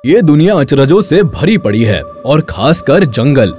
ये दुनिया अचरजों से भरी पड़ी है और खासकर जंगल,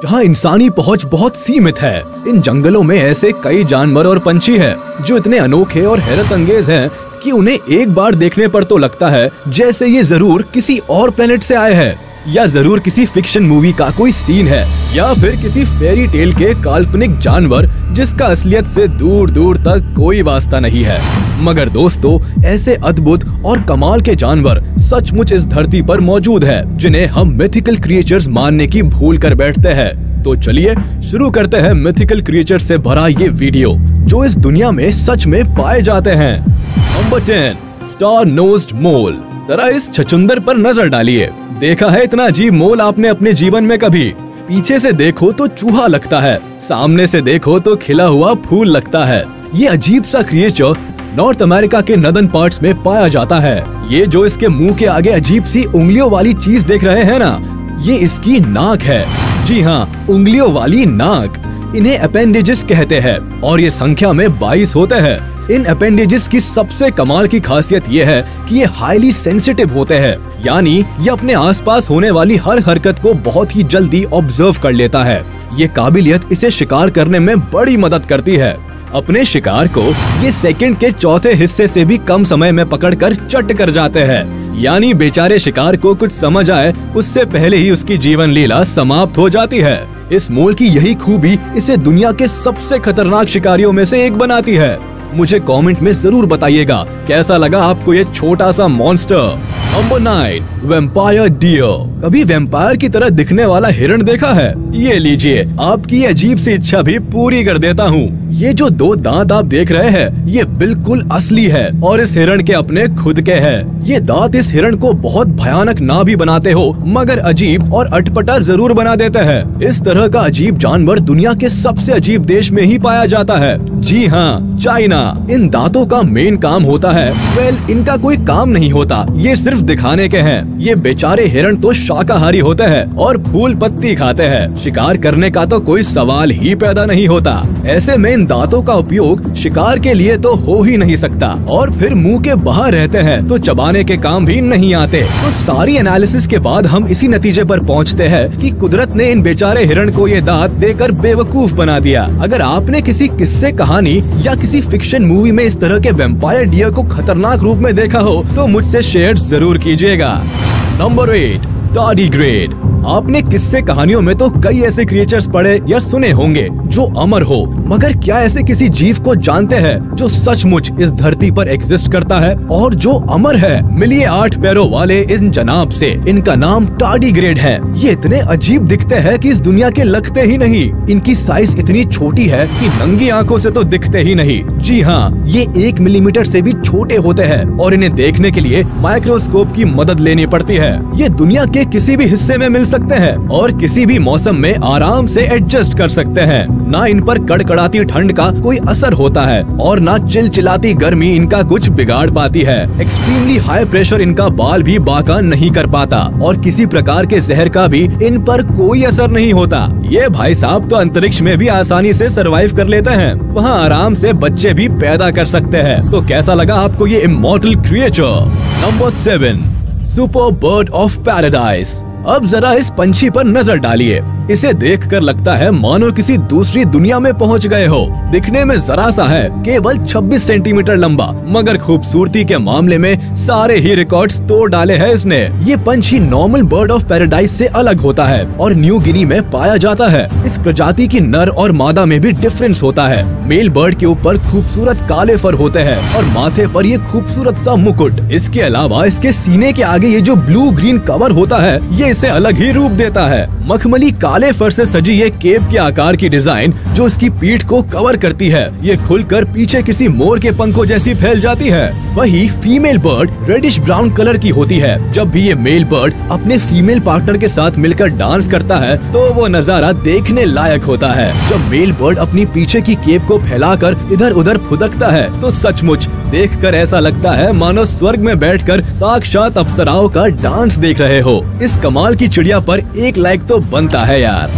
जहाँ इंसानी पहुंच बहुत सीमित है। इन जंगलों में ऐसे कई जानवर और पंछी हैं जो इतने अनोखे और हैरत अंगेज हैं कि उन्हें एक बार देखने पर तो लगता है जैसे ये जरूर किसी और प्लेनेट से आए हैं, या जरूर किसी फिक्शन मूवी का कोई सीन है, या फिर किसी फेरी टेल के काल्पनिक जानवर जिसका असलियत से दूर दूर तक कोई वास्ता नहीं है। मगर दोस्तों, ऐसे अद्भुत और कमाल के जानवर सचमुच इस धरती पर मौजूद है जिन्हें हम मिथिकल क्रिएचर्स मानने की भूल कर बैठते हैं। तो चलिए शुरू करते हैं मिथिकल क्रिएचर से भरा ये वीडियो जो इस दुनिया में सच में पाए जाते हैं। नंबर 10, स्टार नोज्ड मोल। जरा इस छछुंदर पर नजर डालिए। देखा है इतना अजीब मोल आपने अपने जीवन में कभी? पीछे से देखो तो चूहा लगता है, सामने से देखो तो खिला हुआ फूल लगता है। ये अजीब सा क्रिएचर नॉर्थ अमेरिका के नदर्न पार्ट्स में पाया जाता है। ये जो इसके मुंह के आगे अजीब सी उंगलियों वाली चीज देख रहे हैं ना, ये इसकी नाक है। जी हाँ, उंगलियों वाली नाक। इन्हें अपेंडेजेस कहते हैं और ये संख्या में 22 होते हैं। इन अपेंडेजेस की सबसे कमाल की खासियत ये है कि ये हाईली सेंसिटिव होते हैं, यानी ये अपने आसपास होने वाली हर हरकत को बहुत ही जल्दी ऑब्जर्व कर लेता है। ये काबिलियत इसे शिकार करने में बड़ी मदद करती है। अपने शिकार को ये सेकंड के चौथे हिस्से से भी कम समय में पकड़कर चट कर जाते हैं, यानी बेचारे शिकार को कुछ समझ आए उससे पहले ही उसकी जीवन लीला समाप्त हो जाती है। इस मोल की यही खूबी इसे दुनिया के सबसे खतरनाक शिकारियों में से एक बनाती है। मुझे कमेंट में जरूर बताइएगा कैसा लगा आपको ये छोटा सा मॉन्स्टर। Number 9, vampire deer. कभी वैम्पायर की तरह दिखने वाला हिरण देखा है? ये लीजिए, आपकी अजीब सी इच्छा भी पूरी कर देता हूँ। ये जो 2 दांत आप देख रहे हैं ये बिल्कुल असली है और इस हिरण के अपने खुद के हैं। ये दांत इस हिरण को बहुत भयानक ना भी बनाते हो मगर अजीब और अटपटा जरूर बना देते हैं। इस तरह का अजीब जानवर दुनिया के सबसे अजीब देश में ही पाया जाता है। जी हाँ, चाइना। इन दांतों का मेन काम होता है, इनका कोई काम नहीं होता, ये सिर्फ दिखाने के हैं। ये बेचारे हिरण तो शाकाहारी होते हैं और फूल पत्ती खाते हैं। शिकार करने का तो कोई सवाल ही पैदा नहीं होता। ऐसे में इन दांतों का उपयोग शिकार के लिए तो हो ही नहीं सकता और फिर मुंह के बाहर रहते हैं तो चबाने के काम भी नहीं आते। तो सारी एनालिसिस के बाद हम इसी नतीजे पर पहुंचते हैं कि कुदरत ने इन बेचारे हिरण को ये दांत देकर बेवकूफ बना दिया। अगर आपने किसी किस्से कहानी या किसी फिक्शन मूवी में इस तरह के वैम्पायर डियर को खतरनाक रूप में देखा हो तो मुझसे शेयर जरूर कीजिएगा। Number 8, tardigrade. आपने किस्से कहानियों में तो कई ऐसे क्रिएचर्स पढ़े या सुने होंगे जो अमर हो, मगर क्या ऐसे किसी जीव को जानते हैं जो सचमुच इस धरती पर एग्जिस्ट करता है और जो अमर है? मिलिए 8 पैरों वाले इन जनाब से। इनका नाम टार्डीग्रेड है। ये इतने अजीब दिखते हैं कि इस दुनिया के लगते ही नहीं। इनकी साइज इतनी छोटी है कि नंगी आंखों से तो दिखते ही नहीं। जी हाँ, ये 1 मिलीमीटर से भी छोटे होते हैं और इन्हें देखने के लिए माइक्रोस्कोप की मदद लेनी पड़ती है। ये दुनिया के किसी भी हिस्से में मिल सकते हैं और किसी भी मौसम में आराम से एडजस्ट कर सकते हैं। ना इन पर कड़कड़ाती ठंड का कोई असर होता है और ना चिलचिलाती गर्मी इनका कुछ बिगाड़ पाती है। एक्सट्रीमली हाई प्रेशर इनका बाल भी बाका नहीं कर पाता और किसी प्रकार के जहर का भी इन पर कोई असर नहीं होता। ये भाई साहब तो अंतरिक्ष में भी आसानी से सरवाइव कर लेते हैं, वहाँ आराम से बच्चे भी पैदा कर सकते हैं। तो कैसा लगा आपको ये immortal creature? Number 7, super bird of paradise. अब जरा इस पंछी पर नजर डालिए। इसे देखकर लगता है मानो किसी दूसरी दुनिया में पहुंच गए हो। दिखने में जरा सा है, केवल 26 सेंटीमीटर लंबा, मगर खूबसूरती के मामले में सारे ही रिकॉर्ड्स तोड़ डाले हैं इसने। ये पंछी नॉर्मल बर्ड ऑफ पैराडाइज से अलग होता है और न्यू गिनी में पाया जाता है। इस प्रजाति की नर और मादा में भी डिफरेंस होता है। मेल बर्ड के ऊपर खूबसूरत काले फर होते हैं और माथे पर ये खूबसूरत सा मुकुट। इसके अलावा इसके सीने के आगे ये जो ब्लू ग्रीन कवर होता है ये इसे अलग ही रूप देता है। मखमली काले फर से सजी ये केप के आकार की डिजाइन जो इसकी पीठ को कवर करती है, ये खुलकर पीछे किसी मोर के पंखों जैसी फैल जाती है। वही female bird reddish brown colour की होती है। जब भी ये मेल बर्ड अपने फीमेल पार्टनर के साथ मिलकर डांस करता है तो वो नजारा देखने लायक होता है। जब मेल बर्ड अपनी पीछे की केप को फैलाकर इधर उधर फुदकता है तो सचमुच देखकर ऐसा लगता है मानो स्वर्ग में बैठकर साक्षात अप्सराओं का डांस देख रहे हो। इस कमाल की चिड़िया पर 1 लाइक तो बनता है यार।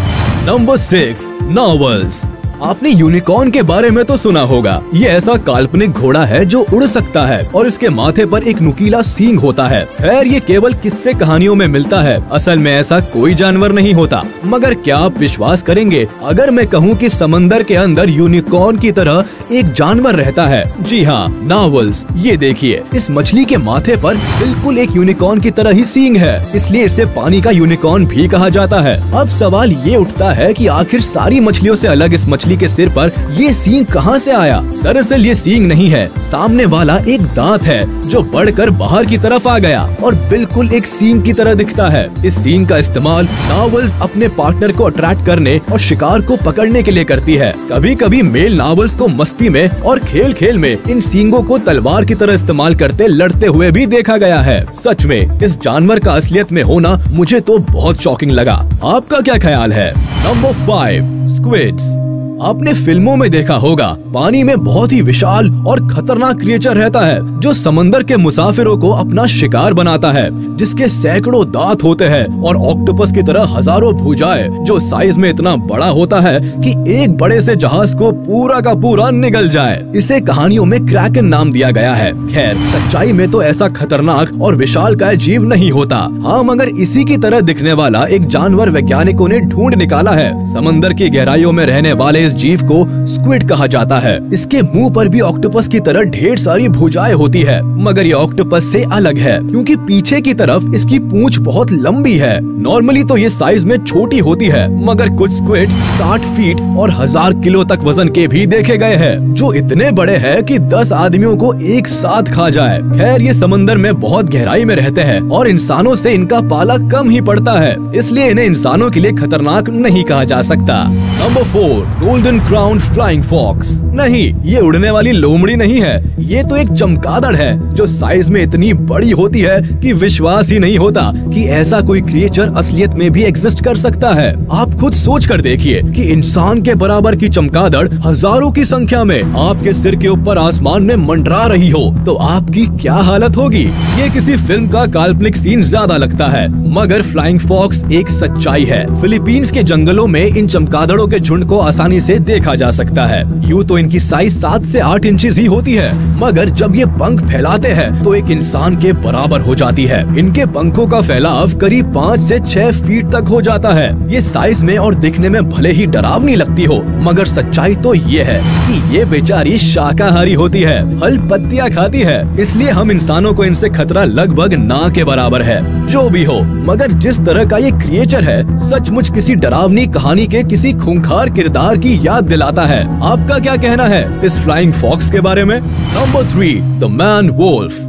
नंबर 6, नॉर्वल्स। आपने यूनिकॉर्न के बारे में तो सुना होगा। ये ऐसा काल्पनिक घोड़ा है जो उड़ सकता है और इसके माथे पर एक नुकीला सींग होता है। खैर ये केवल किस्से कहानियों में मिलता है, असल में ऐसा कोई जानवर नहीं होता। मगर क्या आप विश्वास करेंगे अगर मैं कहूँ कि समंदर के अंदर यूनिकॉर्न की तरह एक जानवर रहता है? जी हाँ, नार्वल्स। ये देखिए, इस मछली के माथे पर बिल्कुल एक यूनिकॉर्न की तरह ही सींग है, इसलिए इसे पानी का यूनिकॉर्न भी कहा जाता है। अब सवाल ये उठता है कि आखिर सारी मछलियों से अलग इस मछली के सिर पर ये सींग कहाँ से आया? दरअसल ये सींग नहीं है, सामने वाला एक दांत है जो बढ़कर बाहर की तरफ आ गया और बिल्कुल एक सींग की तरह दिखता है। इस सींग का इस्तेमाल नार्वल्स अपने पार्टनर को अट्रैक्ट करने और शिकार को पकड़ने के लिए करती है। कभी कभी मेल नार्वल्स को मस्ती में और खेल खेल में इन सींगों को तलवार की तरह इस्तेमाल करते लड़ते हुए भी देखा गया है। सच में इस जानवर का असलियत में होना मुझे तो बहुत शॉकिंग लगा। आपका क्या ख्याल है? Number 5, squids. आपने फिल्मों में देखा होगा, पानी में बहुत ही विशाल और खतरनाक क्रिएचर रहता है जो समंदर के मुसाफिरों को अपना शिकार बनाता है, जिसके सैकड़ों दांत होते हैं और ऑक्टोपस की तरह हजारों भुजाएं, जो साइज में इतना बड़ा होता है कि एक बड़े से जहाज को पूरा का पूरा निगल जाए। इसे कहानियों में क्रैकन नाम दिया गया है। खैर सच्चाई में तो ऐसा खतरनाक और विशालकाय जीव नहीं होता। हाँ, मगर इसी की तरह दिखने वाला एक जानवर वैज्ञानिकों ने ढूंढ निकाला है। समंदर की गहराइयों में रहने वाले इस जीव को स्क्विड कहा जाता है। इसके मुंह पर भी ऑक्टोपस की तरह ढेर सारी भुजाएं होती है, मगर ये ऑक्टोपस से अलग है क्योंकि पीछे की तरफ इसकी पूंछ बहुत लंबी है। नॉर्मली तो ये साइज में छोटी होती है, मगर कुछ स्क्विड्स 60 फीट और 1000 किलो तक वजन के भी देखे गए हैं, जो इतने बड़े हैं कि 10 आदमियों को एक साथ खा जाए। खैर ये समंदर में बहुत गहराई में रहते हैं और इंसानों से इनका पाला कम ही पड़ता है, इसलिए इन्हें इंसानों के लिए खतरनाक नहीं कहा जा सकता। Number 4, golden crown flying fox. नहीं, ये उड़ने वाली लोमड़ी नहीं है, ये तो एक चमगादड़ है जो साइज में इतनी बड़ी होती है कि विश्वास ही नहीं होता कि ऐसा कोई क्रिएचर असलियत में भी एग्जिस्ट कर सकता है। आप खुद सोच कर देखिए कि इंसान के बराबर की चमगादड़ हजारों की संख्या में आपके सिर के ऊपर आसमान में मंडरा रही हो तो आपकी क्या हालत होगी? ये किसी फिल्म का काल्पनिक सीन ज्यादा लगता है, मगर फ्लाइंग फॉक्स एक सच्चाई है। फिलीपींस के जंगलों में इन चमगादड़ों के झुंड को आसानी से देखा जा सकता है। यूँ तो इनकी साइज 7 से 8 इंचेस ही होती है, मगर जब ये पंख फैलाते हैं तो एक इंसान के बराबर हो जाती है। इनके पंखों का फैलाव करीब 5 से 6 फीट तक हो जाता है। ये साइज में और दिखने में भले ही डरावनी लगती हो, मगर सच्चाई तो ये है कि ये बेचारी शाकाहारी होती है, फल पत्तियां खाती है, इसलिए हम इंसानों को इनसे खतरा लगभग ना के बराबर है। जो भी हो, मगर जिस तरह का ये क्रिएचर है सचमुच किसी डरावनी कहानी के किसी खूंखार किरदार की याद दिलाता है। आपका क्या कहना है इस फ्लाइंग फॉक्स के बारे में? Number 3, the maned wolf.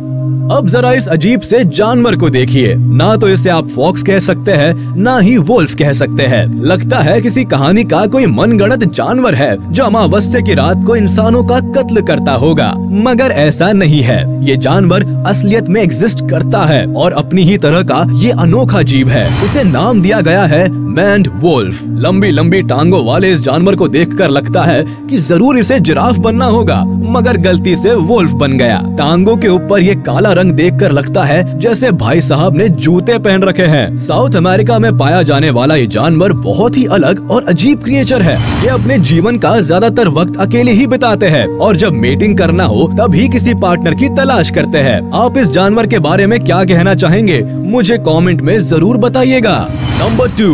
अब जरा इस अजीब से जानवर को देखिए। ना तो इसे आप फॉक्स कह सकते हैं, ना ही वोल्फ कह सकते हैं। लगता है किसी कहानी का कोई मनगढ़ंत जानवर है जो अमावस्या की रात को इंसानों का कत्ल करता होगा, मगर ऐसा नहीं है। ये जानवर असलियत में एग्जिस्ट करता है और अपनी ही तरह का ये अनोखा जीव है। इसे नाम दिया गया है मैन वोल्फ। लंबी लंबी टांगों वाले इस जानवर को देखकर लगता है कि जरूर इसे जिराफ बनना होगा, मगर गलती से वोल्फ बन गया। टांगों के ऊपर ये काला रंग देखकर लगता है जैसे भाई साहब ने जूते पहन रखे हैं। साउथ अमेरिका में पाया जाने वाला ये जानवर बहुत ही अलग और अजीब क्रिएचर है। ये अपने जीवन का ज्यादातर वक्त अकेले ही बिताते हैं और जब मेटिंग करना हो तभी किसी पार्टनर की तलाश करते हैं। आप इस जानवर के बारे में क्या कहना चाहेंगे? मुझे कमेंट में जरूर बताइएगा। नंबर 2,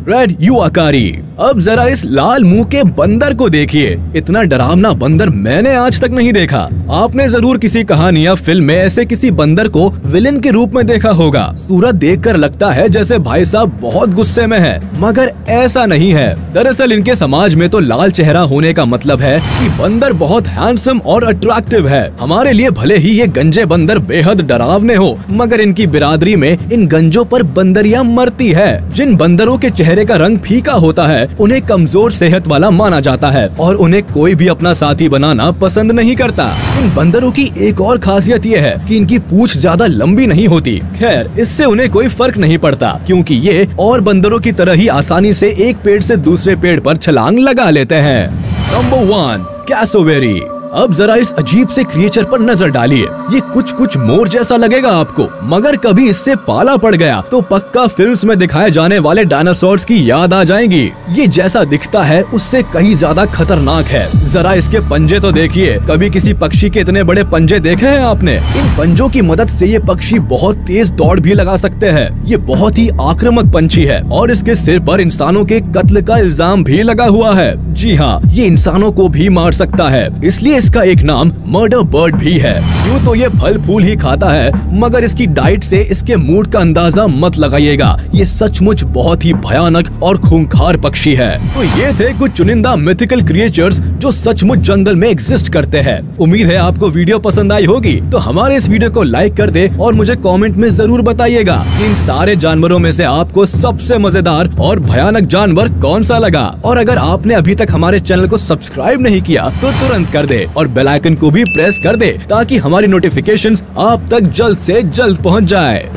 रेड युआकारी। अब जरा इस लाल मुंह के बंदर को देखिए। इतना डरावना बंदर मैंने आज तक नहीं देखा। आपने जरूर किसी कहानी या फिल्म में ऐसे किसी बंदर को विलेन के रूप में देखा होगा। सूरत देखकर लगता है जैसे भाई साहब बहुत गुस्से में है, मगर ऐसा नहीं है। दरअसल इनके समाज में तो लाल चेहरा होने का मतलब है कि बंदर बहुत हैंडसम और अट्रैक्टिव है। हमारे लिए भले ही ये गंजे बंदर बेहद डरावने हो, मगर इनकी बिरादरी में इन गंजों पर बंदरियां मरती है। जिन बंदरों के चेहरे का रंग फीका होता है उन्हें कमजोर सेहत वाला माना जाता है और उन्हें कोई भी अपना साथी बनाना पसंद नहीं करता। इन बंदरों की एक और खासियत ये है कि इनकी पूंछ ज्यादा लंबी नहीं होती। खैर, इससे उन्हें कोई फर्क नहीं पड़ता क्योंकि ये और बंदरों की तरह ही आसानी से एक पेड़ से दूसरे पेड़ पर छलांग लगा लेते हैं। Number 1, cassowary. अब जरा इस अजीब से क्रिएचर पर नजर डालिए। ये कुछ मोर जैसा लगेगा आपको, मगर कभी इससे पाला पड़ गया तो पक्का फिल्म्स में दिखाए जाने वाले डायनासोर्स की याद आ जाएंगी। ये जैसा दिखता है उससे कहीं ज्यादा खतरनाक है। जरा इसके पंजे तो देखिए। कभी किसी पक्षी के इतने बड़े पंजे देखे हैं आपने? इन पंजों की मदद से ये पक्षी बहुत तेज दौड़ भी लगा सकते हैं। ये बहुत ही आक्रामक पंछी है और इसके सिर पर इंसानों के कत्ल का इल्जाम भी लगा हुआ है। जी हाँ, ये इंसानों को भी मार सकता है, इसलिए इसका एक नाम मर्डर बर्ड भी है। यूँ तो ये फल फूल ही खाता है, मगर इसकी डाइट से इसके मूड का अंदाजा मत लगाइएगा। ये सचमुच बहुत ही भयानक और खूंखार पक्षी है। तो ये थे कुछ चुनिंदा मिथिकल क्रिएचर्स जो सचमुच जंगल में एग्जिस्ट करते हैं। उम्मीद है आपको वीडियो पसंद आई होगी, तो हमारे इस वीडियो को लाइक कर दे और मुझे कमेंट में जरूर बताइएगा इन सारे जानवरों में से आपको सबसे मजेदार और भयानक जानवर कौन सा लगा। और अगर आपने अभी तक हमारे चैनल को सब्सक्राइब नहीं किया तो तुरंत कर दे और बेल आइकन को भी प्रेस कर दे ताकि हमारी नोटिफिकेशंस आप तक जल्द से जल्द पहुंच जाए।